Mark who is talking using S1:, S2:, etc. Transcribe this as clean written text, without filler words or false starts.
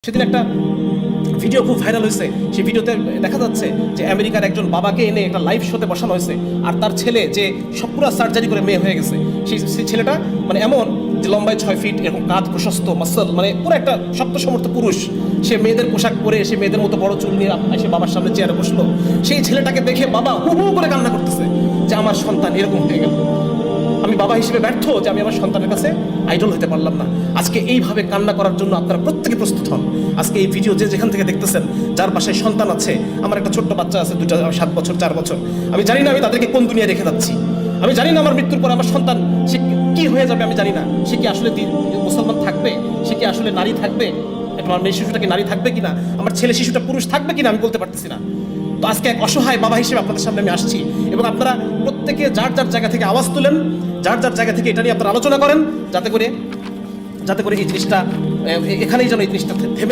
S1: সেদিন একটা ভিডিও খুব ভাইরাল হয়েছে। সেই ভিডিওতে দেখা যাচ্ছে যে আমেরিকার একজন বাবাকে এনে একটা লাইভ শোতে বসানো হয়েছে, আর তার ছেলে যে সব পুরো সার্জারি করে মেয়ে হয়ে গেছে। সেই ছেলেটা মানে এমন যে লম্বায় 6 ফিট, এরকম কাঁধ প্রশস্ত, মাসল, মানে পুরো একটা শক্ত সমর্থ পুরুষ। সে মেয়েদের পোশাক পরে, সে মেয়েদের মতো বড় চুল নিয়ে এসে বাবার সামনে চেয়ারে বসলো। সেই ছেলেটাকে দেখে বাবা হু হু করে কান্না করতেছে যে আমার সন্তান এরকম হয়ে গেল, আমি বাবা হিসেবে ব্যর্থ যে আমি আমার সন্তানের কাছে আইডল হতে পারলাম না। আজকে এইভাবে কান্না করার জন্য আপনারা প্রত্যেকে প্রস্তুত হন। আজকে এই ভিডিও যে যেখান থেকে দেখতেছেন, যার বাসায় সন্তান আছে, আমার একটা ছোট্ট বাচ্চা আছে, 7 বছর 4 বছর, আমি জানি না আমি তাদেরকে কোন দুনিয়ায় রেখে যাচ্ছি। আমি জানি না আমার মৃত্যুর পর আমার সন্তান সে কি হয়ে যাবে, আমি জানি না। সে কি আসলে মুসলমান থাকবে, সে কি আসলে নারী থাকবে, আমার মেয়ে শিশুটা কি নারী থাকবে কিনা, আমার ছেলে শিশুটা পুরুষ থাকবে কিনা, আমি বলতে পারতেছি না। তো আজকে এক অসহায় বাবা হিসেবে আপনাদের সামনে আমি আসছি, এবং আপনারা প্রত্যেকে যার যার জায়গা থেকে আওয়াজ তুলেন, যার যার জায়গা থেকে এটা নিয়ে আপনারা আলোচনা করেন, যাতে করে এই জিনিসটা এখানেই যেন এই জিনিসটা থেমে